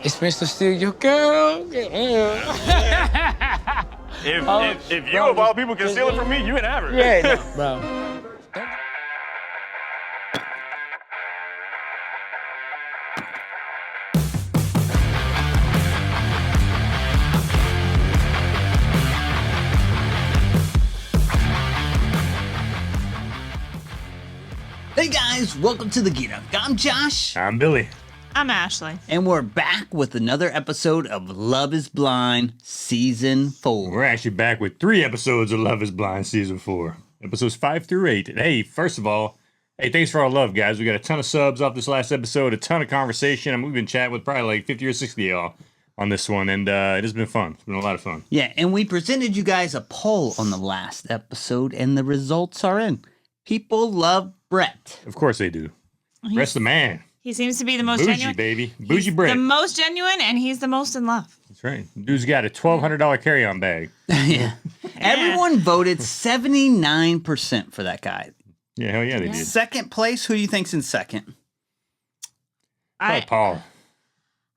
It's Mr. Steal Your Girl. If you of all people can steal it from me, you can have her. Yeah, no, bro. Hey guys, welcome to the Get Up. I'm Josh. I'm Billy. I'm Ashley. And we're back with another episode of Love is Blind Season 4. We're actually back with 3 episodes of Love is Blind Season 4. Episodes 5 through 8. And hey, first of all, thanks for all love, guys. We got a ton of subs off this last episode, a ton of conversation. And we've been chatting with probably like 50 or 60 of y'all on this one. And it has been fun. It's been a lot of fun. Yeah, and we presented you guys a poll on the last episode, and the results are in. People love Brett. Of course they do. Brett's the man. He seems to be the most Bougie, genuine. baby. Bougie He's Brett. the most genuine, and he's the most in love. That's right. Dude's got a $1,200 carry-on bag. Yeah. Everyone voted 79% for that guy. Yeah, hell yeah, they did. Second place, who do you think's in second? Probably Paul.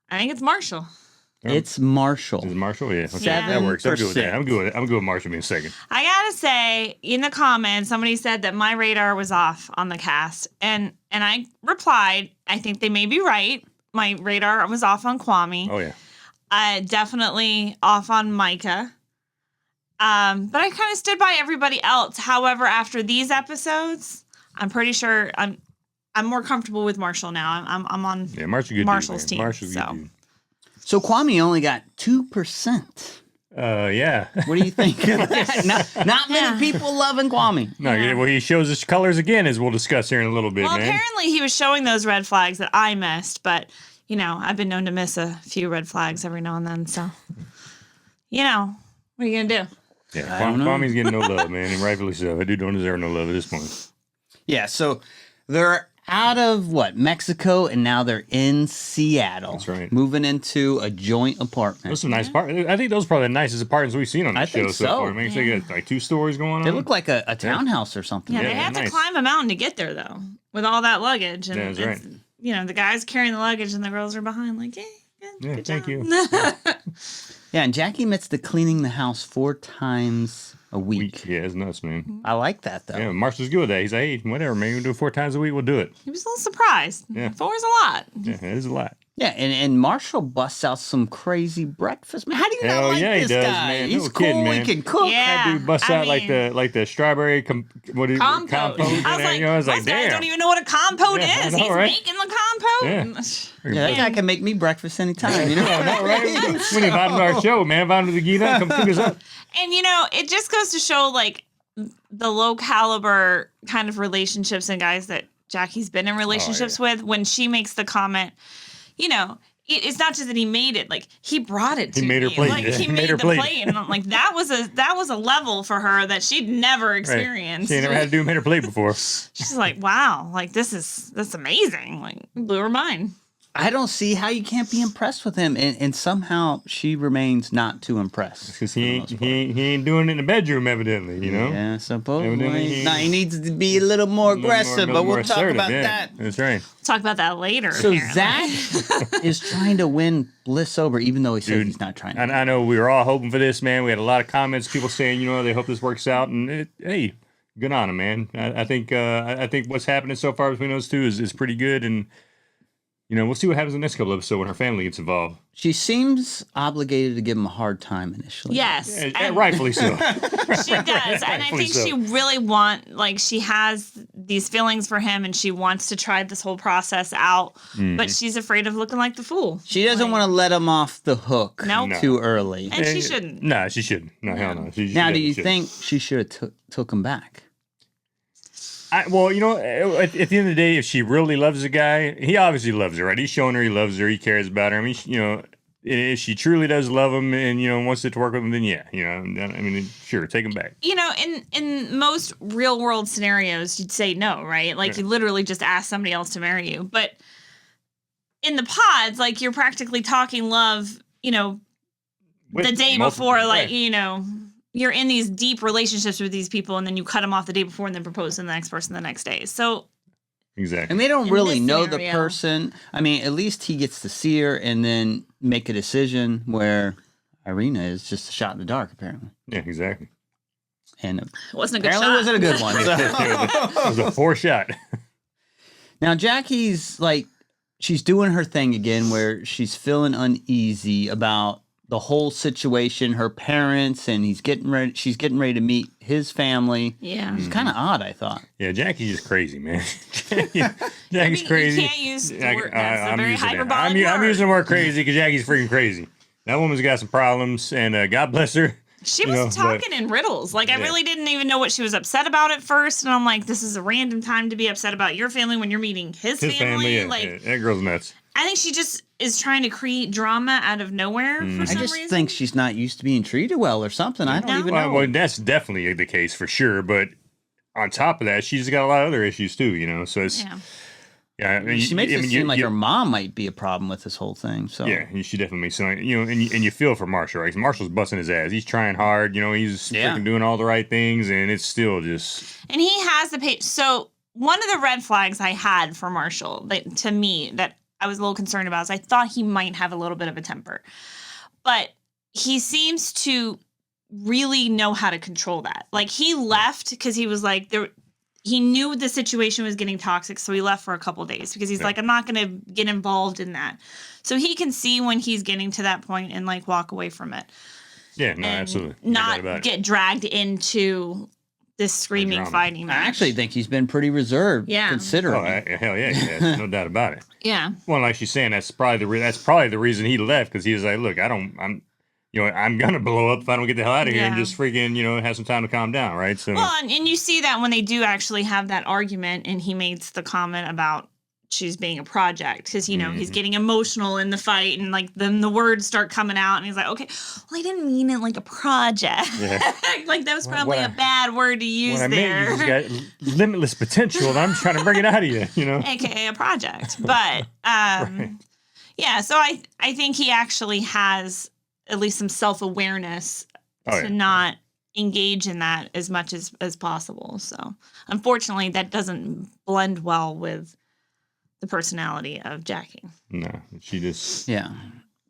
I think it's Marshall. It's Marshall. Is it Marshall? Yeah. Okay. Yeah. That works. I'm good with 7%. that. I'm good with Marshall being second. I gotta say, in the comments, somebody said that my radar was off on the cast, and I replied, I think they may be right. My radar was off on Kwame. Oh, yeah. Definitely off on Micah. But I kind of stood by everybody else. However, after these episodes, I'm pretty sure I'm more comfortable with Marshall now. I'm on Marshall's team. Marshall's good dude. So Kwame only got 2%. Yeah. What do you think of that? Not many people loving Kwame. No, Yeah. well, he shows his colors again, as we'll discuss here in a little bit, Well, man. apparently he was showing those red flags that I missed, but, you know, I've been known to miss a few red flags every now and then, so, you know, what are you going to do? Yeah, I don't know. Kwame's getting no love, man, and rightfully so. That dude don't deserve no love at this point. Yeah, so they're out of Mexico, and now they're in Seattle. That's right. Moving into a joint apartment. Those are some nice apartments. I think those are probably the nicest apartments we've seen on I this show think so so. far. Makes they got like 2 stories going on. They look like a townhouse or something. Yeah, Yeah, they had to nice. climb a mountain to get there, though, with all that luggage. And Yeah, that's right. it's- You know, the guys carrying the luggage and the girls are behind, like, hey, Yeah, good thank job. you. Yeah, and Jackie admits to cleaning the house 4 times a week. Yeah, it's nuts, man. I like that, though. Yeah, Marshall's good with that. He's like, hey, whatever, man. We do it 4 times a week. We'll do it. He was a little surprised. Yeah. 4 is a lot. Yeah, it is a lot. Yeah, and Marshall busts out some crazy breakfast. Man, how do you Hell not like yeah, he this does, guy? man. He's No cool. kidding, He man. can cook. Yeah. That dude busts I out like the strawberry Compote. compote. I was like, you know, I was most like, guys damn. don't even know what a compote Yeah, I is. know, He's right? making the compote. Yeah, that guy can make me breakfast anytime. You know, I know, right? We need to invite him to our show, man. Invite him to the Gita. Come cook us up. And, you know, it just goes to show, like, the low caliber kind of relationships and guys that Jackie's been in relationships with. When she makes the comment, you know, it's not just that he made it, like, he brought it to He made her me. plate, Like, yeah. he He made made her the plate. plate. And I'm like, that was a level for her that she'd never Right. experienced. She ain't never had to do made her plate before. She's like, wow, like, that's amazing. Like, blew her mind. I don't see how you can't be impressed with him, and somehow she remains not too impressed. Because for the he most part. ain't doing it in the bedroom, evidently, you know? Yeah, Evidently supposedly. he- Now he needs to be a little more aggressive, but we'll talk about that. That's right. Talk about that later. So apparently. Zach is trying to win Bliss over, even though he says Dude, he's not trying to. And I know we were all hoping for this, man. We had a lot of comments, people saying, you know, they hope this works out. And hey, good on him, man. I think what's happening so far between those two is pretty good. And, you know, we'll see what happens in the next couple episodes when her family gets involved. She seems obligated to give him a hard time initially. Yes. Yeah, and rightfully so. she does. And I Rightfully think so. she really she has these feelings for him and she wants to try this whole process out, Mm-hmm. but she's afraid of looking like the fool. She doesn't want to let him off the hook Nope. too early. And she shouldn't. No, she shouldn't. No, hell no. She Now, do definitely you shouldn't. think she should have took him back? Well, you know, at the end of the day, if she really loves the guy, he obviously loves her, right? He's showing her he loves her, he cares about her. I mean, you know, if she truly does love him and, you know, wants it to work with him, then yeah, you know, I mean, sure, take him back. You know, in most real world scenarios, you'd say no, right? Like, you literally just ask somebody else to marry you. But in the pods, like, you're practically talking love, you know, With the day multiple- before, like, right. you know, you're in these deep relationships with these people and then you cut them off the day before and then propose to the next person the next day. So Exactly. And they don't In really this know the scenario. person. I mean, at least he gets to see her and then make a decision where Irina is just a shot in the dark, apparently. Yeah, exactly. And It wasn't a good apparently shot. wasn't a good one. It was a poor shot. Now, Jackie's like, she's doing her thing again where she's feeling uneasy about the whole situation, her parents, and she's getting ready to meet his family. Yeah. It's kind of odd, I thought. Yeah, Jackie's just crazy, man. Jackie's crazy. You can't use the word. That's a very using it. hyperbolic I'm word. using the word crazy because Jackie's freaking crazy. That woman's got some problems, and God bless her. She you was know, talking in riddles. Like, I Yeah. really didn't even know what she was upset about at first. And I'm like, this is a random time to be upset about your family when you're meeting his family. yeah, Like, yeah, that girl's nuts. I think she just is trying to create drama out of nowhere for I some just reason. think she's not used to being treated well or something. I don't No. even know. Well, that's definitely the case for sure. But on top of that, she's got a lot of other issues too, you know. So it's Yeah. I mean, she makes it seem like her mom might be a problem with this whole thing. So Yeah, she definitely makes it, you know, and you feel for Marshall, right? 'Cause Marshall's busting his ass. He's trying hard, you know, he's Yeah. freaking doing all the right things, and it's still just And he has the page. So one of the red flags I had for Marshall, that, to me, that I was a little concerned about, is I thought he might have a little bit of a temper. But he seems to really know how to control that. Like, he left because he was like, he knew the situation was getting toxic, so he left for a couple days because he's like, I'm not going to get involved in that. So he can see when he's getting to that point and like walk away from it. yeah, no, And absolutely No doubt about not it. get dragged into this screaming, drama. fighting I match. actually think he's been pretty reserved, Yeah. considering. Hell yeah, he has, no doubt about it. Yeah. Well, like she's saying, that's probably the reason he left, because he was like, look, I'm gonna blow up if I don't get the hell out of here and Yeah. just freaking, you know, have some time to calm down, right? So Well, and you see that when they do actually have that argument, and he makes the comment about she's being a project because, you know, he's getting emotional in the fight, and like then the words start coming out, and he's like, okay, well, I didn't mean it like a project. Yeah. Like, that was What probably I- a bad word to use when I there. mean, you just got limitless potential, and I'm trying to bring it out of you, you know. AKA a project. But yeah, so I think he actually has at least some self-awareness Oh, to yeah. not engage in that as much as possible. So unfortunately, that doesn't blend well with the personality of Jackie. No, she just Yeah.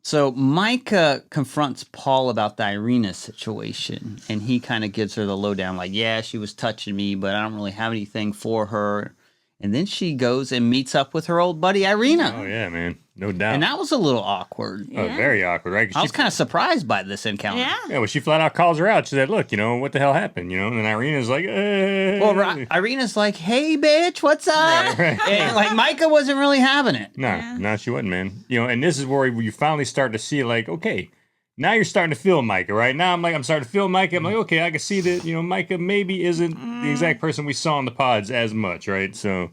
So Micah confronts Paul about the Irina situation, and he kind of gives her the lowdown, like, yeah, she was touching me, but I don't really have anything for her. And then she goes and meets up with her old buddy Irina. oh yeah, man, no doubt. And that was a little awkward. Oh, Yeah. very awkward, right? 'Cause I was kind of surprised by this encounter. Yeah. Yeah, well, she flat out calls her out. She said, "Look, you know what the hell happened?" You know, and then Irina's like, Well, Irina's like, hey, bitch, what's up? Right. And like Micah wasn't really having it. No, Yeah. no, she wasn't, man. You know, and this is where you finally start to see, like, okay, now you're starting to feel Micah, right? Now I'm starting to feel Micah. I'm like, okay, I can see that, you know, Micah maybe isn't the exact person we saw in the pods as much, right? So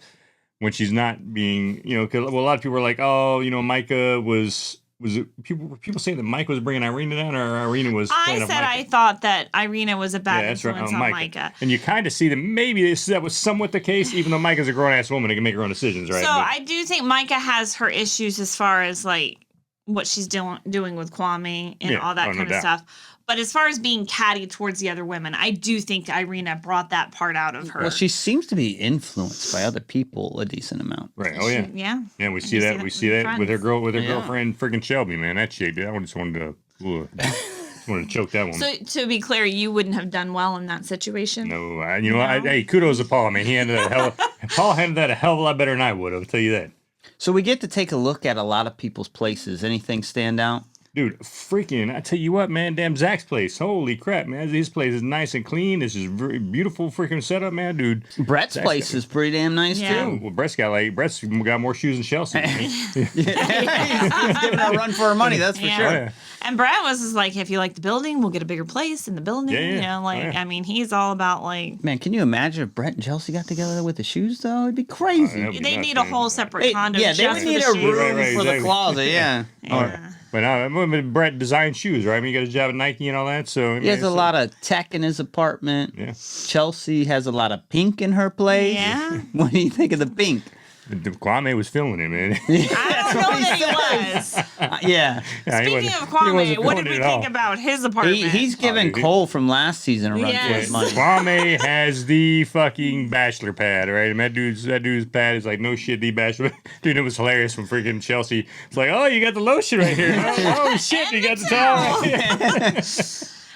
when she's not being, you know, because a lot of people were like, oh, you know, Micah was it people saying that Micah was bringing Irina down, or Irina was I playing up said Micah? I thought that Irina was a bad Yeah, that's right, influence on Micah. And you kind of see that maybe that was somewhat the case, even though Micah's a grown ass woman and can make her own decisions, right? So But- I do think Micah has her issues as far as like what she's doing with Kwame and Yeah. all that Oh, no kind of doubt. stuff. But as far as being catty towards the other women, I do think Irina brought that part out of her. Well, she seems to be influenced by other people a decent amount. right? Oh yeah. Yeah. Yeah, we And see you that. We see that with her Yeah. girlfriend, freaking Shelby, man. That chick, dude. I just wanted to, just wanted to choke that woman. So to be clear, you wouldn't have done well in that situation. No, No? hey, kudos to Paul, man. He handled that Paul handled that a hell of a lot better than I would. I'll tell you that, So we get to take a look at a lot of people's places. Anything stand out? dude. Freaking, I tell you what, man. Damn, Zach's place. Holy crap, man. His place is nice and clean. This is very beautiful, freaking setup, man, dude. Brett's Zach's place is pretty damn nice Yeah. too. Well, Brett's got more shoes than Chelsea. man. He's giving her a run for her money, that's for Yeah. sure. Oh, yeah. And Brad was just like, if you like the building, we'll get a bigger place in the building. Yeah, yeah. You know, like, Oh, yeah. I mean, he's all about like, Man, can you imagine if Brett and Chelsea got together with the shoes though? It'd be crazy. that'd be they nuts, need a man. whole separate They- condo. yeah, they just would for need the a shoes. room Right, for the exactly. closet, yeah. Yeah. But I remember Brett designed shoes, right? I mean, he got his job at Nike and all that. So He has a lot of tech in his apartment. Yeah. Chelsea has a lot of pink in her place. Yeah. What do you think of the pink? Kwame was feeling it, man. I don't know that he was. Yeah. Yeah, he Speaking wasn't- of he Kwame, wasn't what doing did we it at all. think about his apartment? He's giving dude. Cole from last season a run for Yes. his money. Kwame has the fucking bachelor pad, right? And that dude's pad is like no shit, the bachelor. Dude, it was hilarious from freaking Chelsea. It's like, oh, you got the lotion right here. Oh shit, And you the got the towel. Right here.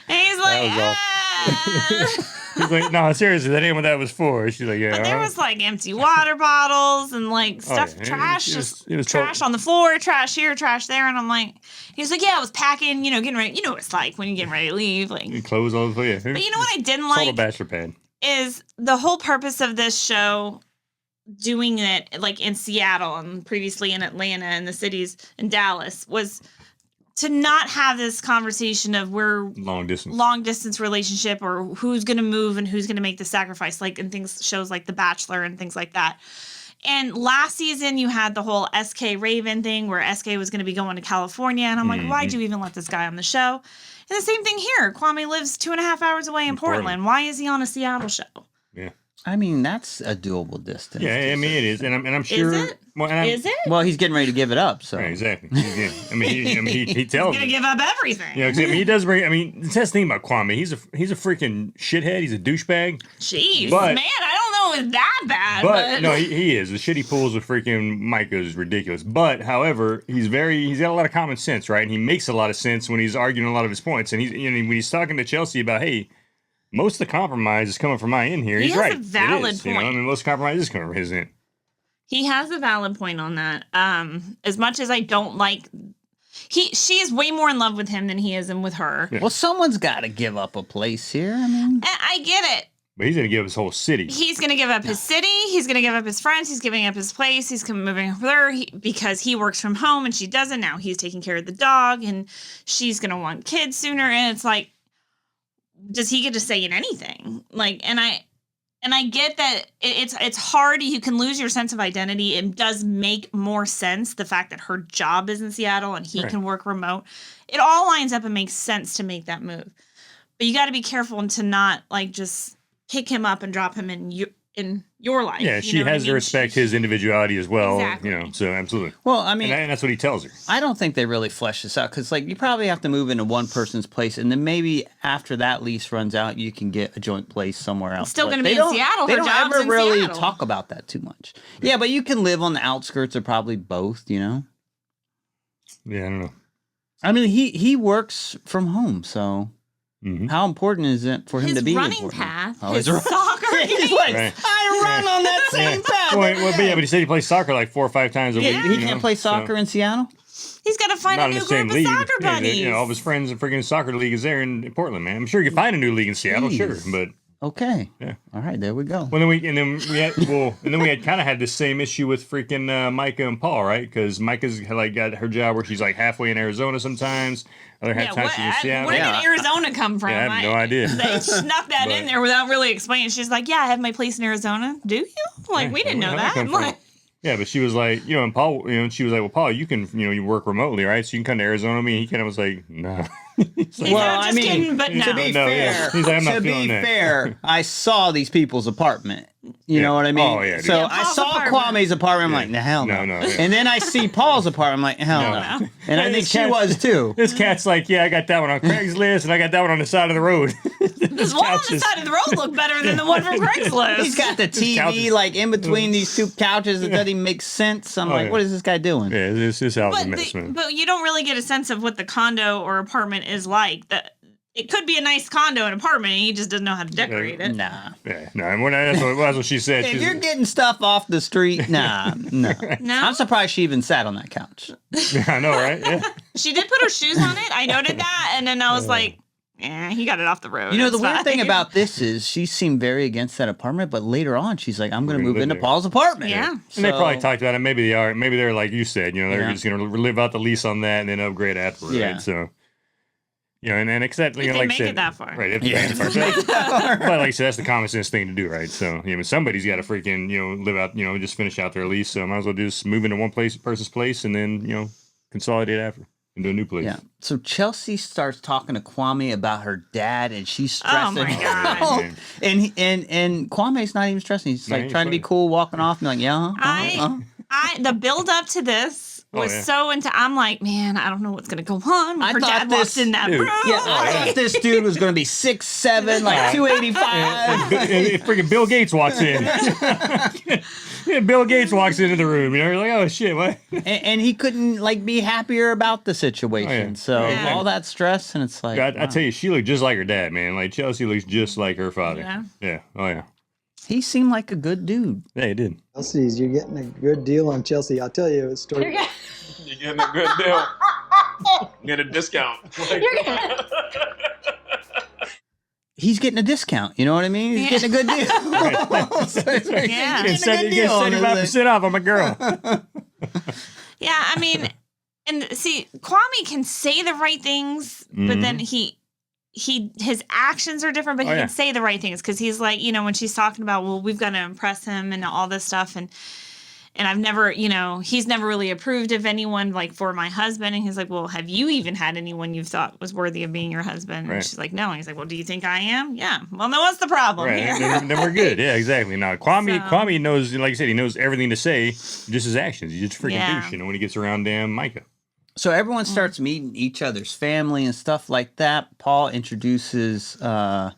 and he's like, was ah. He's like, no, seriously, that ain't what that was for. She's like, yeah. But there was like empty water bottles and like stuff, yeah. trash, It was just trash on the floor, trash here, trash there. And I'm like, he's like, yeah, I was packing, getting ready. You know what it's like when you're getting ready to leave. Like, Clothes all the way. Yeah. but you know what I didn't It's all a like bachelor pad. is the whole purpose of this show doing it like in Seattle and previously in Atlanta and the cities in Dallas was to not have this conversation of we're Long distance relationship or who's going to move and who's going to make the sacrifice, like in shows like The Bachelor and things like that. And last season you had the whole SK Raven thing where SK was going to be going to California. And I'm like, why'd you even let this guy on the show? And the same thing here. Kwame lives 2.5 hours away in Portland. Why is he on a Seattle show? Yeah. I mean, that's a doable distance. Yeah, I mean it is, and I'm sure. Is it? Well, Is it? Well, he's getting ready to give it up, so. Right, exactly. Yeah. I mean, he tells He's going to me. give up everything. Yeah, 'cause, I mean, he does bring. I mean, that's the thing about Kwame. He's a freaking shithead. He's a douchebag. Jeez, But- man, I don't know if it's that bad. But no, he is. The shit he pulls with freaking Micah is ridiculous. But however, he's got a lot of common sense, right? And he makes a lot of sense when he's arguing a lot of his points. And when he's talking to Chelsea about, hey, most of the compromise is coming from my end here. He He's has right. a valid it is, I point. mean, most compromise is coming from his end. He has a valid point on that. As much as I don't like, she is way more in love with him than he is with her. Yeah. Well, someone's got to give up a place here. I mean, And I get it. But he's gonna give his whole city. He's going to give up his city. He's going to give up his friends. He's giving up his place. He's moving with her because he works from home and she doesn't. Now he's taking care of the dog and she's going to want kids sooner. And it's like, does he get to say in anything? Like, and I get that it's hard. You can lose your sense of identity. It does make more sense the fact that her job is in Seattle and he Right. can work remote. It all lines up and makes sense to make that move. But you got to be careful and to not like just pick him up and drop him in your life. Yeah, You she know what I has to mean? respect his individuality as well. Exactly. So absolutely. well, I mean, And that's what he tells her. I don't think they really flesh this out because, like, you probably have to move into one person's place, and then maybe after that lease runs out, you can get a joint place somewhere else. still But gonna be they in don't- Seattle. They Her don't job's ever in really Seattle. talk about that too much. Yeah, but you can live on the outskirts of probably both. You know, Yeah, I don't know. I mean, he works from home, so Mhm. how important is it for him His to be running important? path, Oh, his his soccer He's game. like, Right. I run on that same path. Well, every but day." he said he plays soccer like 4 or 5 times a week. Yeah. He you know, can't play so- soccer in Seattle. He's got to find Not a in new the same group league. of soccer Yeah, buddies. all of his friends in freaking soccer league is there in Portland, man. I'm sure you can find a new league in Seattle, sure. Jeez. But Okay. Yeah. All right, there we go. well, then we had kind of had the same issue with freaking Micah and Paul, right? Because Micah's like got her job where she's like halfway in Arizona sometimes. Other half time she's in Seattle. Where Yeah. did Arizona come from? Yeah, I have no idea. They snuck that in But- there without really explaining. She's like, "Yeah, I have my place in Arizona. Do you? Like, Yeah, we didn't know where'd that that." come from? Like, Yeah, but she was like, and Paul, and she was like, well, Paul, you can, you work remotely, right? So you can come to Arizona with me. And he kind of was like, no. He's like, He's not just kidding, but no. To be No, yeah. fair, He's like, I'm not to be feeling that. fair, I saw these people's apartment. You Yeah. know what I mean? Oh, yeah, dude. So Yeah, I Paul's saw apartment. Kwame's apartment. I'm Yeah. like, the hell no. No, yeah. And then I see Paul's apartment. I'm like, hell no. No. And I Yeah, think this she cat- was too. This cat's like, yeah, I got that one on Craigslist, and I got that one on the side of the road. this one on the side of the road looked better than the one from Craigslist. He's got the TV couches- like in between these two couches. It doesn't even make sense. I'm Oh, like, yeah. what is this guy doing? Yeah, this house is a but, mess, man. but you don't really get a sense of what the condo or apartment is like. That it could be a nice condo and apartment, and he just doesn't know how to decorate it. Nah. Yeah, no, and that's what she said. If She's- you're getting stuff off the street, no. No? I'm surprised she even sat on that couch. I know, right? Yeah. She did put her shoes on it. I noted that, and then I was like, he got it off the road. You know, the It's weird thing fine. about this is she seemed very against that apartment, but later on she's like, I'm going to gonna move live into there. Paul's apartment. Yeah. And they probably So- talked about it. Maybe they are. Maybe they're like you said. They're Yeah. just gonna live out the lease on that and then upgrade afterwards. Yeah. Right? So, and except If like they I make said, it that far. right? Yeah. But like I said, that's the common sense thing to do, right? So, somebody's got to freaking live out, just finish out their lease. So, might as well just move into one person's place, and then consolidate after into a new place. Yeah. So Chelsea starts talking to Kwame about her dad, and she's Oh, stressing. my God. Man. and Kwame's not even stressing. He's No, like he's trying to be fine. cool, walking off, and like, yeah. The build up to this was yeah. so into. I'm like, man, I don't know what's gonna go on. I Her thought dad walked in that dude, room. Yeah, I thought this dude was going to be 6'7", like 285. And freaking Bill Gates walks in. Yeah, Bill Gates walks into the room. You know, you're like, oh shit, what? And he couldn't like be happier about the situation. Oh, yeah. So Yeah. all that stress, and it's like, I wow. tell you, she looked just like her dad, man. Like Chelsea looks just like her father. Yeah. Yeah. Oh yeah. He seemed like a good dude. Yeah, he did. Chelsea's, you're getting a good deal on Chelsea. I'll tell you a story. You're getting a good deal. Get a discount. He's getting a discount. You know what I mean? He's getting a good deal. Yeah. You get 75% off on my girl. Yeah, I mean, and see, Kwame can say the right things, but then his actions are different, but he can say the right things because he's like, you know, when she's talking about, well, we've got to impress him and all this stuff, and I've never, you know, he's never really approved of anyone like for my husband, and he's like, well, have you even had anyone you thought was worthy of being your husband? Right. And she's like, no. And he's like, well, do you think I am? Yeah. Well, then what's the problem Right. here? Then we're good. Yeah, exactly. Now, Kwame So- Kwame knows, like I said, he knows everything to say, just his actions. He's just freaking Yeah. douche, you know, when he gets around damn Micah. So everyone starts meeting each other's family and stuff like that. Paul introduces His mom.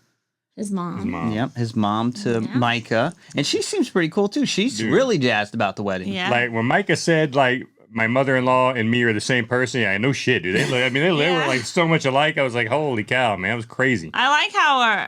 His mom. his mom to Yeah. Micah, and she seems pretty cool too. She's Dude. really jazzed about the wedding. Yeah. Like when Micah said, like, my mother-in-law and me are the same person. Yeah, no shit, dude. They were Yeah. like so much alike. I was like, holy cow, man, that was crazy. I like how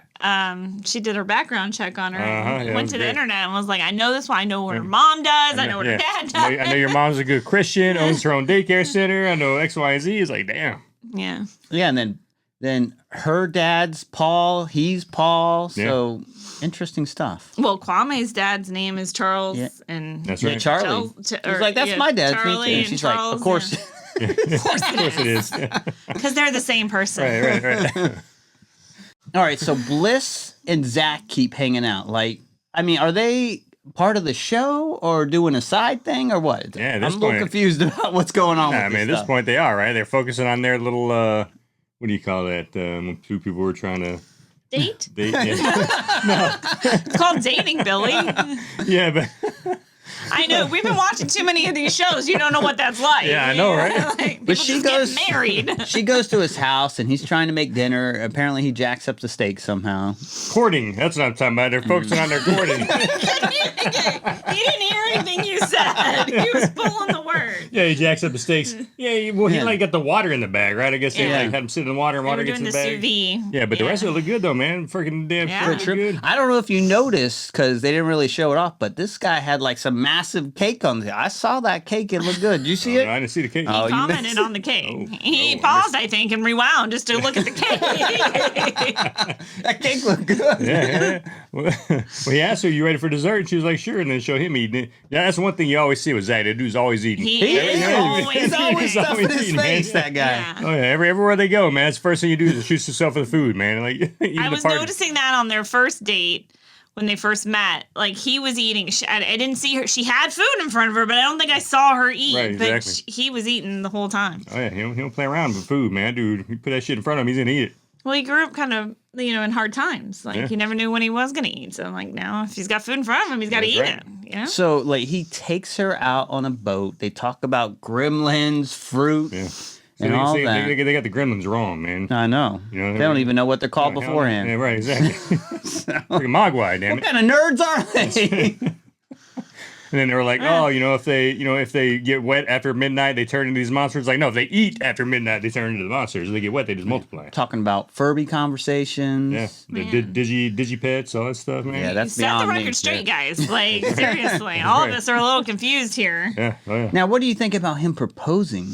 she did her background check on her. Uh-huh, And yeah, went it to was the great. internet and was like, I know this one. I know what her mom does. I know what her dad does. I know your mom's a good Christian, owns her own daycare center. I know X, Y, and Z. It's like, damn. Yeah. Yeah, and then her dad's Paul. He's Paul. So interesting stuff. Well, Kwame's dad's name is Charles, Yeah. and That's Yeah, right. Charlie. She's like, that's my dad's name too. Charlie And and she's Charles, like, of course. Of course Of course it is. Yeah. because they're the same person. Right. All right, so Bliss and Zach keep hanging out. Like, I mean, are they part of the show or doing a side thing or what? Yeah, at I'm this a little point- confused about what's going on. Nah, with man, at this this stuff. point they are, right? They're focusing on their little, what do you call that? When two people were trying to Date? date. Yeah, It's called dating, Billy. yeah but I know. We've been watching too many of these shows. You don't know what that's like. Yeah, I know, right? Like, But people she just goes get married. She goes to his house and he's trying to make dinner. Apparently, he jacks up the steak somehow. courting. That's what I'm talking about. They're focusing on their courting. He didn't hear anything you said. He was pulling the word. Yeah, he jacks up the steaks. Yeah, he Yeah. like got the water in the bag, right? I guess they Yeah. like had him sit in the water and They water were gets doing in the the sous bag. vide. Yeah, but the rest of it looked good though, man. Freaking damn Yeah. sure For good. I don't know if you noticed because they didn't really show it off, but this guy had like some massive cake on there. I saw that cake. It looked good. Did you see Oh, it? no, I didn't see the cake. Oh, He you commented missed- on the cake. He I paused, I think, and rewound just to look at the cake. That cake looked good. Yeah. Well, he asked her, "You ready for dessert?" And she was like, "Sure." And then showed him eating it. Yeah, that's one thing you always see with Zach. That dude's always eating. He is always He's always eating. stuffing his eating, man. face, that guy. Yeah. Oh yeah, everywhere they go, man. That's the first thing you do is shoot yourself for the food, man. Like eating I the was party. noticing that on their first date when they first met. Like he was eating. I didn't see her. She had food in front of her, but I don't think I saw her eat. Right, But exactly. he was eating the whole time. Oh yeah, he don't play around with food, man. Dude, you put that shit in front of him, he's gonna eat it. Well, he grew up kind of, in hard times. Like Yeah. he never knew when he was gonna eat. So I'm like, now if he's got food in front of him, he's got to That's eat right. it. You know? So, like, he takes her out on a boat. They talk about gremlins, fruit, Yeah. and all they, that. they got the gremlins wrong, man. I know. You know, They don't even know what they're called Yeah, beforehand. Yeah, right, exactly. Freaking Mogwai, damn What it. kind of nerds are they? And then they were like, oh, if they get wet after midnight, they turn into these monsters. Like, no, if they eat after midnight, they turn into the monsters. If they get wet, they just multiply. Talking about Furby conversations. Yeah, the Man. digipets, all that stuff, man. Yeah, that's Set the beyond record me. straight, guys. Like seriously, all of Right. us are a little confused here. Yeah, oh yeah. Now, what do you think about him proposing?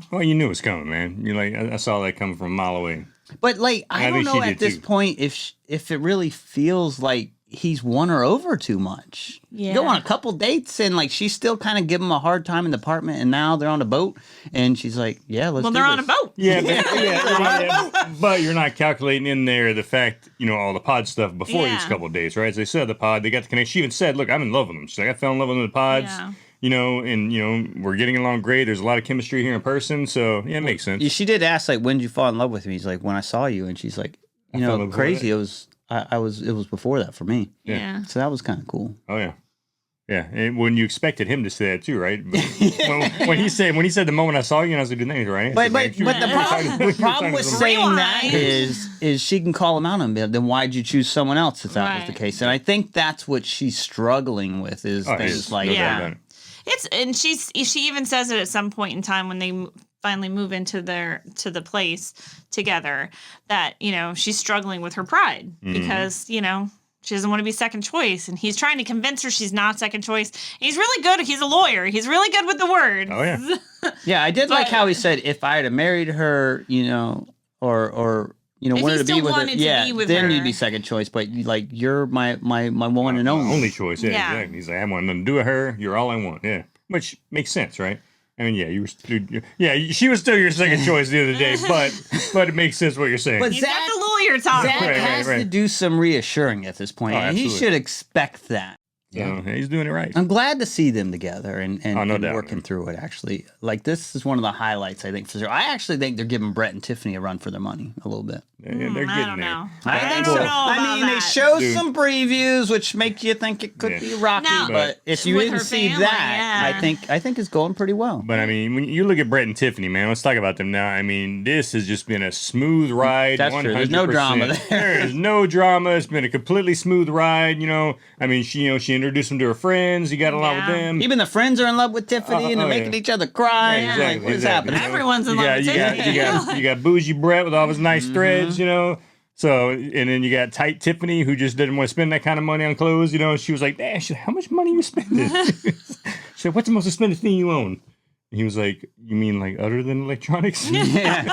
Well, you knew it was coming, man. You like, I saw that coming from a mile away. But like, I I don't think know she at did this too. point if it really feels like he's won her over too much. Yeah. Go on a couple dates and like she's still kind of giving him a hard time in the apartment, and now they're on a boat, and she's like, "Yeah, let's." Well, do they're on a this." boat. Yeah, but you're not calculating in there the fact, all the pod stuff before these Yeah. couple of days, right? As they said, the pod, they got the connection. She even said, look, I'm in love with them. She's like, I fell in love with them in the pods, Yeah. and we're getting along great. There's a lot of chemistry here in person. So, yeah, it makes sense. Yeah, she did ask like, "When did you fall in love with me?" He's like, "When I saw you," and she's like, fell in love before crazy. It was. It was before that for me. Yeah. So that was kind of cool. Oh, yeah. Yeah, and when you expected him to say that too, right? But when he said the moment I saw you, and I was like, "Dude, that right?" But the problem with saying that is she can call him out on it. Then why'd you choose someone else if that was the case? And I think that's what she's struggling with is things like that. She even says it at some point in time when they finally move into the place together that she's struggling with her pride because she doesn't want to be second choice, and he's trying to convince her she's not second choice. And he's really good. He's a lawyer. He's really good with the words. Oh yeah. Yeah, I did like how he said if I had married her, or wanted to be with her, then you'd be second choice. But you're my one and only. Only choice. Yeah, exactly. He's like, I want nothing to do with her. You're all I want. Yeah, which makes sense, right? I mean, she was still your second choice the other day, but it makes sense what you're saying. But he's got the lawyer talking. Zach has to do some reassuring at this point, and he should expect that. Yeah, he's doing it right. I'm glad to see them together and doubt, working through it, actually. Like, this is one of the highlights, I think, for sure. I actually think they're giving Brett and Tiffany a run for their money a little bit. Yeah, they're getting I don't know. I think so. Know about they show some previews, which make you think it could be rocky. No, but if you didn't see that, I think it's going pretty well. But I mean, when you look at Brett and Tiffany, man, let's talk about them now. I mean, this has just been a smooth ride. That's 100%. true. There's no drama there. There is no drama. It's been a completely smooth ride. I mean, she introduced them to her friends. You got along with them. Even the friends are in love with Tiffany, and they're making each other cry. Yeah, exactly, what is happening? Everyone's in love with Tiffany. You got bougie Brett with all his nice threads, So, and then you got tight Tiffany, who just didn't want to spend that kind of money on clothes. She was like, how much money are you spending? She said, what's the most expensive thing you own? And he was like, you mean like other than electronics? Yeah.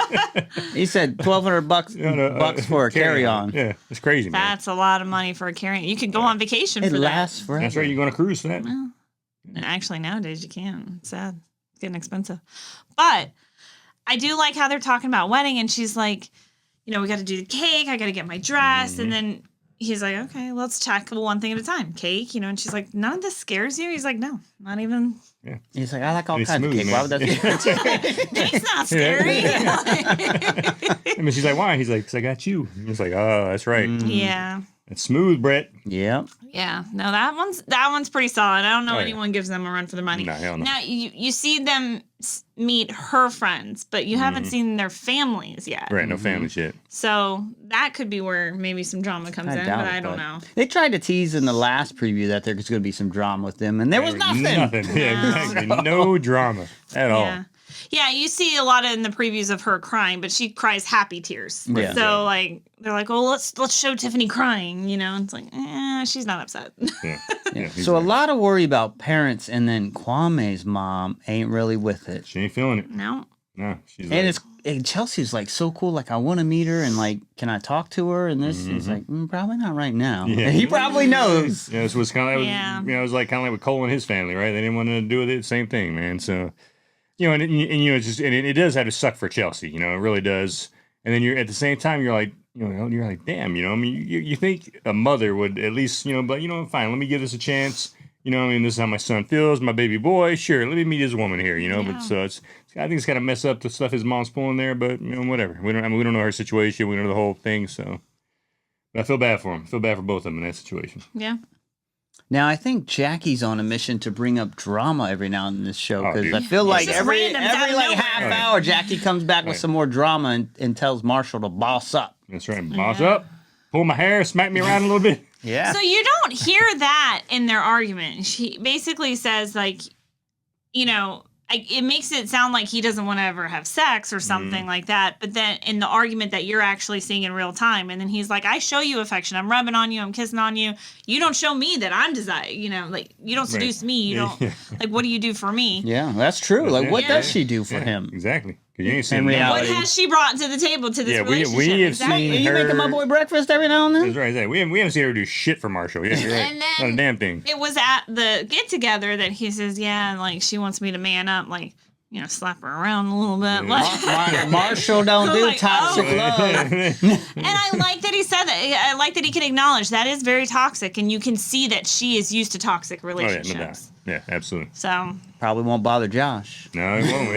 He said $1,200 bucks for a carry-on. Yeah, it's crazy, man. That's a lot of money for a carry-on. You could go on vacation for that. It lasts forever. That's right, you're going to cruise for that. Well, actually, nowadays you can't. It's sad. It's getting expensive. But I do like how they're talking about wedding, and she's like, we got to do the cake. I got to get my dress. And then he's like, okay, let's tackle one thing at a time. Cake, and she's like, none of this scares you? He's like, no, not even. Yeah. He's like, I like all kinds of cake. Why would that be? Cake's not scary. I mean, she's like, why? He's like, because I got you. He's like, oh, that's right. Yeah. It's smooth, Brett. Yeah. Yeah. No, that one's pretty solid. I don't know anyone gives them a run for their money. No, hell no. Now, you see them meet her friends, but you haven't seen their families yet. Right, no families yet. So that could be where maybe some drama comes in, but I don't know. They tried to tease in the last preview that there's going to be some drama with them, and there was nothing. Yeah, exactly. No drama at all. Yeah, you see a lot in the previews of her crying, but she cries happy tears. Yeah. So they're like, well, let's show Tiffany crying. It's like, she's not upset. Yeah. So a lot of worry about parents, and then Kwame's mom ain't really with it. She ain't feeling it. No. She's and Chelsea's like so cool. Like, I want to meet her, and like, can I talk to her? And this, he's like, probably not right now. Yeah. And he probably knows. Yeah, this was kind of it was like kind of like with Cole and his family, right? They didn't want to do with it. Same thing, man. So. It's just it does have to suck for Chelsea, it really does. And then you're at the same time you're like, you're like, damn, I mean, you think a mother would at least, but fine, let me give this a chance. I mean, this is how my son feels, my baby boy. Sure, let me meet his woman here, But so I think it's got to mess up the stuff his mom's pulling there, but whatever. We don't know her situation, we don't know the whole thing, so. But I feel bad for him. I feel bad for both of them in that situation. Yeah. Now, I think Jackie's on a mission to bring up drama every now and then in this show, because I feel like every half hour, Jackie comes back with some more drama and tells Marshall to boss up. That's right. Boss up, pull my hair, smack me around a little bit. Yeah. So you don't hear that in their argument. She basically says, like, it makes it sound like he doesn't want to ever have sex or something like that. But then in the argument that you're actually seeing in real time, and then he's like, I show you affection. I'm rubbing on you. I'm kissing on you. You don't show me that I'm desired. Like, you don't seduce me. You don't, like, what do you do for me? Yeah, that's true. Like, what does she do for him? Exactly. You ain't seen In reality. What has she brought to the table to this relationship? We have seen You making my boy breakfast every now and then? That's right. We haven't seen her do shit for Marshall. Yeah, you're right. And then not a damn thing. It was at the get-together that he says, like, she wants me to man up, like, slap her around a little bit. Marshall don't do toxic love. And I like that he said that. I like that he can acknowledge that is very toxic, and you can see that she is used to toxic relationships. No doubt. Yeah, absolutely. So probably won't bother Josh. No, it won't.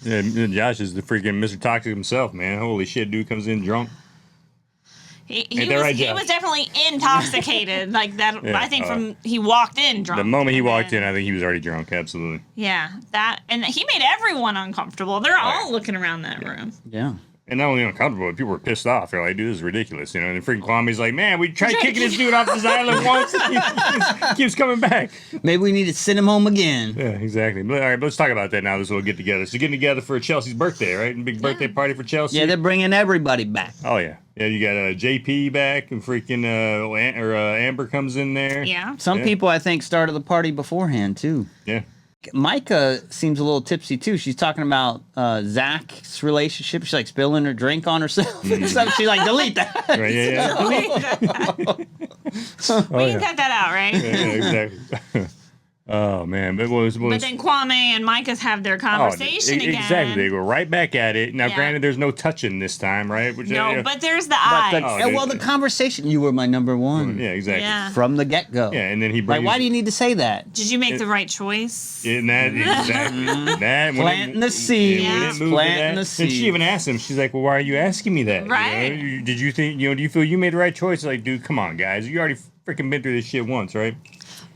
Yeah, Josh is the freaking Mr. Toxic himself, man. Holy shit, dude comes in drunk. He Josh? was definitely intoxicated like that. Yeah, I think from he walked in drunk. The moment he and walked then- in, I think he was already drunk. Absolutely. Yeah, that and he made everyone uncomfortable. They're all looking around that room. Yeah. And not only uncomfortable, but people were pissed off. They're like, dude, this is ridiculous. You know, and freaking Kwame's like, man, we tried kicking this dude off this island once. He keeps coming back. Maybe we need to send him home again. Yeah, exactly. But, all right, let's talk about that now. This little get together. So, getting together for Chelsea's birthday, right? And big birthday party for Chelsea. Yeah, they're bringing everybody back. Oh, yeah. Yeah, you got JP back, and freaking Amber comes in there. Yeah. Some people, I think, started the party beforehand, too. Yeah. Micah seems a little tipsy, too. She's talking about Zach's relationship. She's like spilling her drink on herself. So she's like, delete that. Right, yeah. we can cut that out, right? Yeah, exactly. Oh, man. But But then Kwame and Micah have their conversation again. Exactly. They go right back at it. Now, Yeah. granted, there's no touching this time, right? Which, No, but there's the eyes. Well, the conversation, you were my number one. Yeah, exactly. Yeah. From the get-go. Yeah, and then he Like, brings... why do you need to say that? Did you make the right choice? In that, exactly. That, Planting the seed. Yeah, we didn't move to Planting that. the seed. And she even asked him, she's like, well, why are you asking me that? Right. You know, did you think, do you feel you made the right choice? Like, dude, come on, guys. You already freaking been through this shit once, right?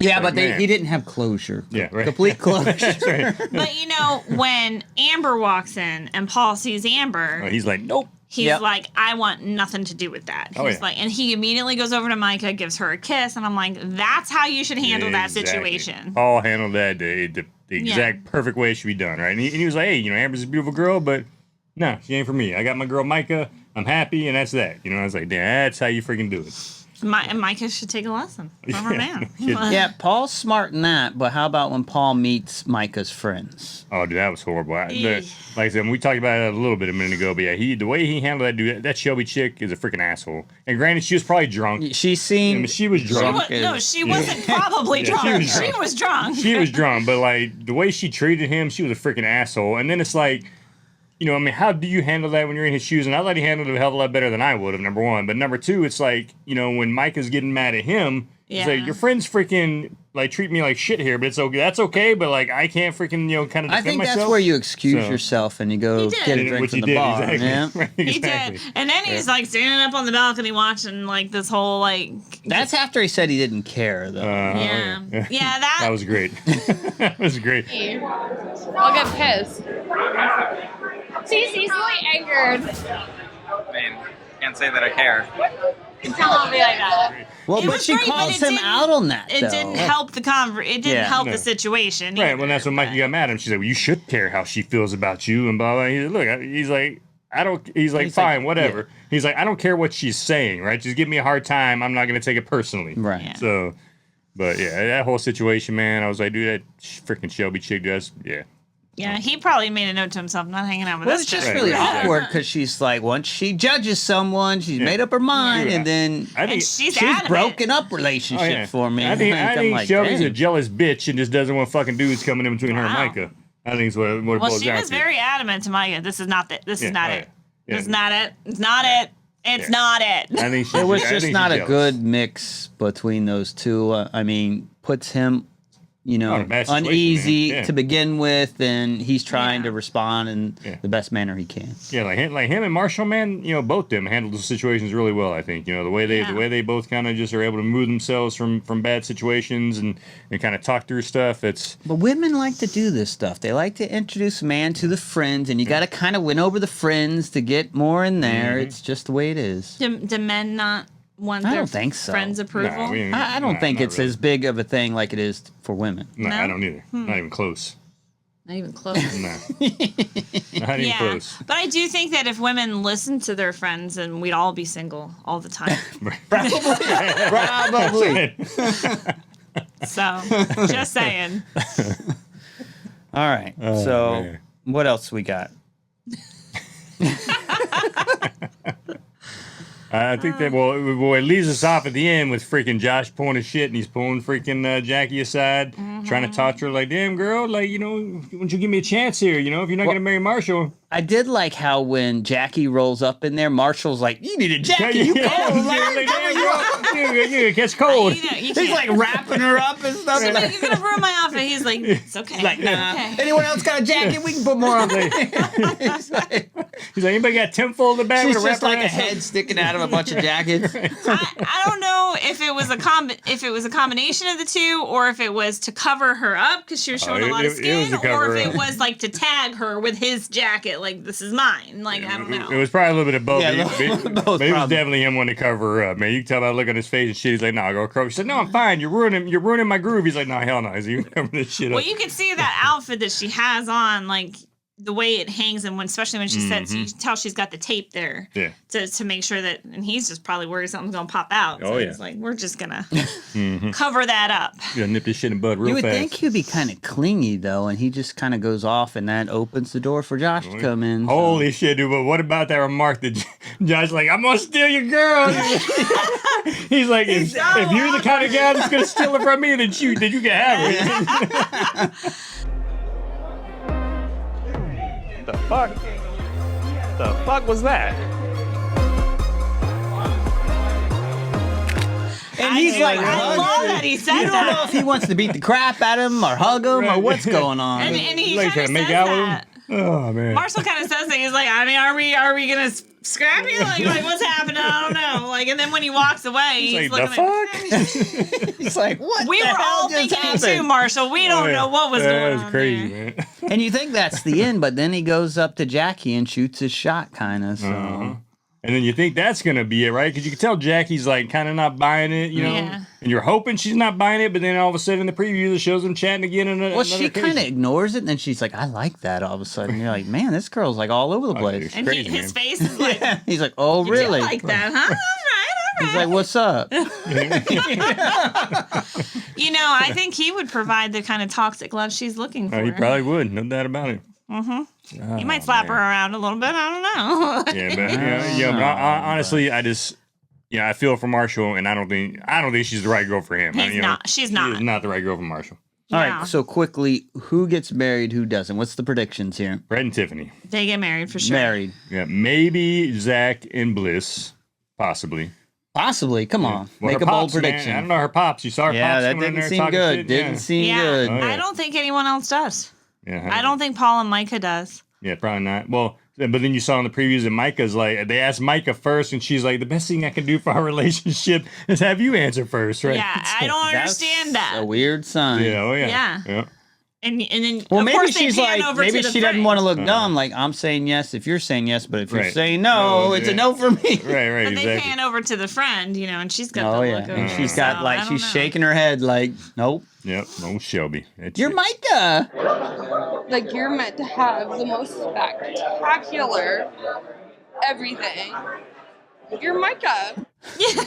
Yeah, but man. he didn't have closure. Yeah, right. Complete closure. That's right. But you know, when Amber walks in and Paul sees Amber, Oh, he's like, nope. he's Yep. like, I want nothing to do with that. He's Oh, yeah. like, and he immediately goes over to Micah, gives her a kiss, and I'm like, that's how you should handle that Exactly. situation. Paul handled that the exact perfect way it should be done, right? And he was like, hey, Amber's a beautiful girl, but no, she ain't for me. I got my girl Micah. I'm happy, and that's that. I was like, damn, that's how you freaking do it. And Micah should take a lesson from her man. Yeah, Paul's smart in that, but how about when Paul meets Micah's friends? Oh, dude, that was horrible. Eesh. Like I said, we talked about it a little bit a minute ago, but yeah, the way he handled that dude, that Shelby chick is a freaking asshole. And granted, she was probably drunk. She seemed... She was drunk. She wasn't probably Yeah, drunk. she She was was drunk. She was drunk, but like the way she treated him, she was a freaking asshole. And then it's like, how do you handle that when you're in his shoes? And I thought he handled it a hell of a lot better than I would have, number one. But number two, it's like, when Micah's getting mad at him, it's like, your friends freaking, like, treat me like shit here, but it's okay. That's okay, but, like, I can't freaking, kind of defend I think myself. that's where you excuse So- yourself and you go He did. get a And drink which from he the did, bar. exactly. Yeah. Right, He exactly. did. And then he's like standing up on the balcony watching like this whole like That's after he said he didn't care, though. yeah. Yeah, That was great. That was great. I'll get pissed. She's easily angered. I mean, can't say that I care. Don't be like that. Well, It but was she great, but calls it him didn't- out on that, it though. didn't help the it didn't Yeah. help No. the situation. Right, either. well, that's when Mikey got mad at him. She's like, well, you should care how she feels about you, and blah, blah. He's like, he's like, fine, like, whatever. yeah. He's like, I don't care what she's saying, right? Just give me a hard time. I'm not going to take it personally. Right. Yeah. So, but yeah, that whole situation, man, I was like, dude, that freaking Shelby chick, Yeah, he probably made a note to himself, not hanging out with Well, us. it's just Right, really right. awkward because she's like, once she judges someone, she's made up her mind, Yeah. and then I and think, she's she's adamant. broken up relationship for me. I think I'm like, Shelby's a dang. jealous bitch and just doesn't want fucking dudes coming in between her and Wow. Micah. I think it's what it Well, boils she down was to. very adamant to Micah. This is not it. This Yeah, is not oh, it. yeah. This is not it. It's not it. It's Yeah. not it. I think It was I just think not she's a jealous. good mix between those two. I mean, puts him, in a bad situation, uneasy man. Yeah. to begin with, and he's trying Yeah. to respond in Yeah. the best manner he can. Yeah, like him and Marshall, man, both them handled the situations really well. I think the way they both kind of just are able to move themselves from bad situations and kind of talk through stuff. It's But women like to do this stuff. They like to introduce a man to the friends, and you got to kind of win over the friends to get more in there. It's just the way it is. Do men not want I their don't think so. friends' approval? I don't think it's as big of a thing like it is for women. No, No? I don't either. Not even close. Not even close. No, not even Yeah, close. but I do think that if women listened to their friends, and we'd all be single all the time. Probably. So, just saying. All right. Oh, so, man. what else we got? I think that well, it leaves us off at the end with freaking Josh pulling his shit, and he's pulling freaking Jackie aside, trying to talk to her like, "Damn girl, like why don't you give me a chance here? If you're not gonna marry Marshall, I did like how when Jackie rolls up in there, Marshall's like, "You need a jacket, you cold." You catch cold. He's like wrapping her up and stuff. You're gonna ruin my outfit. He's like, it's okay. Like, nah. Okay. Anyone else got a jacket? We can put more on. He's like, anybody got tinfoil in the back? She's with a just wrapper like a ass? head sticking out of a bunch of jackets. I don't know if it was a combination of the two, or if it was to cover her up because she was showing a lot of skin, or if it was like to tag her with his jacket, like this is mine. Like I don't know. It was probably a little bit of both. Yeah, but it was definitely him wanting to cover her up, man. You can tell by the look on his face and shit. He's like, "No, go cover." She said, "No, I'm fine. You're ruining my groove." He's like, "No, hell no." He's like, "You cover this shit up." Well, you can see that outfit that she has on, like the way it hangs, and especially when she sits, you can tell she's got the tape there. Yeah. To make sure that, and he's just probably worried something's gonna pop out. So Oh, yeah. he's like, we're just gonna cover that up. You gotta nip this shit in the bud real You would fast. think he'd be kind of clingy though, and he just kind of goes off, and that opens the door for Josh to come in. Holy shit, dude! But what about that remark that Josh like, "I'm gonna steal your girl"? He's like, if you're the kind of guy that's gonna steal it from me, then you can have it. The fuck? The fuck was that? And he's like, I love that he said you don't know that. if he wants to beat the crap out of him or hug him or what's going on. And he Like kind trying of to says make out with him? that. Oh man. Marshall kind of says that. He's like, I mean, are we gonna scrap you? Like what's happening? I don't know. Like, and then when he walks away, he's like, looking the at. fuck? He's like, what? We the were all hell just thinking it too, happened? Marshall. We don't know what was going on. That was crazy, there. man. And you think that's the end, but then he goes up to Jackie and shoots his shot, kind of. So. Uh-huh. And then you think that's gonna be it, right? Because you can tell Jackie's like kind of not buying it, you know. Yeah. And you're hoping she's not buying it, but then all of a sudden in the preview, it shows them chatting again. Well, she kind of ignores it, and then she's like, "I like that." All of a sudden, you're like, "Man, this girl's like all over the place." dude. And Crazy, his man. face is like, Yeah. He's like, "Oh, you really?" do like that, huh? All right. He's like, "What's up?" You know, I think he would provide the kind of toxic love she's looking for. he probably would, no doubt about it. He might slap her around a little bit. I don't know. Yeah, but but honestly, I just, I feel for Marshall, and I don't think she's the right girl for him. He's not. She's She not. is not the right girl for Marshall. All Yeah. right, so quickly, who gets married? Who doesn't? What's the predictions here? Brett and Tiffany. They get married for sure. Married, Yeah, maybe Zach and Bliss, possibly. possibly. Come on, Well, make her a bold pops, man, prediction. I don't know her pops. You saw her Yeah, pops that coming in didn't there seem talking good. shit? Didn't seem Yeah. good. Oh, yeah. I don't think anyone else does. Yeah, I don't think Paul and Micah does. Yeah, probably not. Well, but then you saw in the previews that Micah's like, they asked Micah first, and she's like, the best thing I can do for our relationship is have you answer first, right? Yeah, I don't That's understand that. a weird sign. Yeah, oh yeah. Yeah. And then Well, of maybe course they she's pan like, over maybe to the she doesn't friend. want to look dumb. Like, I'm saying yes if you're saying yes, but if you're Right. saying no, No, it's a yeah. no for me. Right, But they exactly. pan over to the friend, and she's got Oh the yeah, look and over. she's So, got I like don't she's know. shaking her head like, nope. Yep, oh Shelby. That's You're it. Micah. Like, you're meant to have the most spectacular everything. You're Micah. You're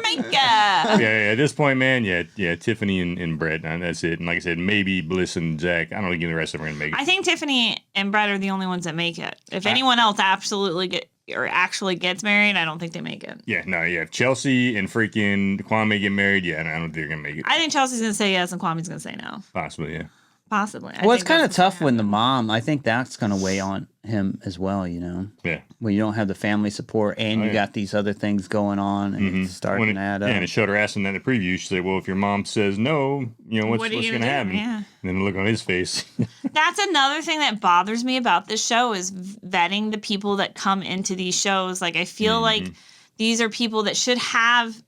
Micah. Yeah, at this point, man, yeah, Tiffany and Brett, and that's it. And like I said, maybe Bliss and Zach. I don't think the rest of them are gonna make it. I think Tiffany and Brett are the only ones that make it. If anyone else actually gets married, I don't think they make it. Yeah, no, yeah. If Chelsea and freaking Kwame get married, yeah, I don't think they're gonna make it. I think Chelsea's gonna say yes and Kwame's gonna say no. Possibly, yeah. Possibly. Well, it's kind of tough when the mom. I think that's going to weigh on him as well. Yeah. When you don't have the family support and you yeah. got these other things going on, and it's starting to add up. Yeah, and it showed her asking that in the preview. She said, "Well, if your mom says no, what's What are you gonna gonna do? happen?" Yeah. And then the look on his face. That's another thing that bothers me about this show is vetting the people that come into these shows. Like, I feel like these are people that should have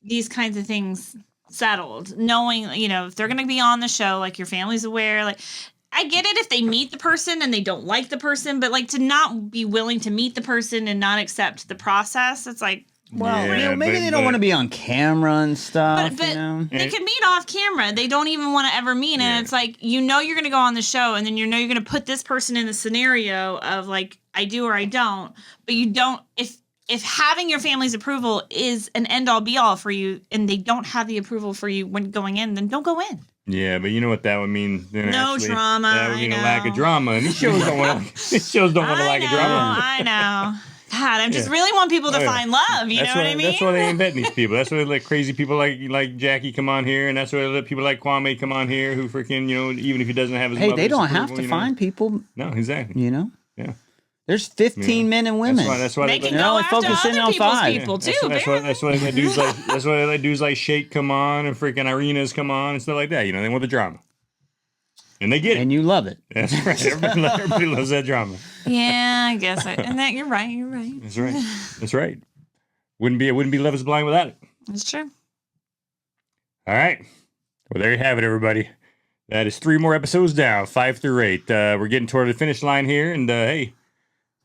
these kinds of things settled, knowing, if they're going to be on the show, like, your family's aware. Like, I get it if they meet the person and they don't like the person, but, like, to not be willing to meet the person and not accept the process, it's like, Well, Yeah, maybe but- they don't want to be on camera and stuff. but you know? they can meet off camera. They don't even want to ever meet. Yeah. And it's like, you're going to go on the show and then you're going to put this person in the scenario of like, I do or I don't. But you don't, if having your family's approval is an end all be all for you and they don't have the approval for you when going in, then don't go in. Yeah, but you know what that would mean? Then No actually, drama, That would I mean a know. lack of drama, and these shows don't want. These shows don't want a lack of drama. I know. bad. I just really want people to find love. You know what I mean? That's why they invent these people. That's why they let crazy people like Jackie come on here, and that's why they let people like Kwame come on here who freaking, even if he doesn't have his Hey, mother's they don't have approval, to find people. No, exactly. Yeah. There's 15 men and women. That's why They can they're go only after focusing other on people's 5. people too. That's why they let dudes like they let dudes like Shake come on and freaking Irina's come on and stuff like that. They want the drama. And they get it. And you love it. That's right. Everybody loves that drama. Yeah, I guess. And that you're right. You're right. That's right. Wouldn't be Love is Blind without it. That's true. All right. Well, there you have it, everybody. That is 3 more episodes down, 5 through 8. We're getting toward the finish line here, and hey,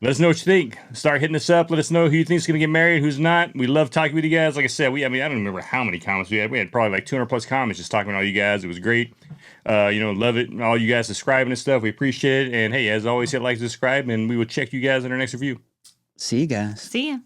let us know what you think. Start hitting us up. Let us know who you think is going to get married, who's not. We love talking with you guys. Like I said, I don't remember how many comments we had. We had probably like 200 plus comments just talking with all you guys. It was great. Love it. All you guys subscribing and stuff. We appreciate it. And hey, as always, hit like, subscribe, and we will check you guys in our next review. See you guys. See ya.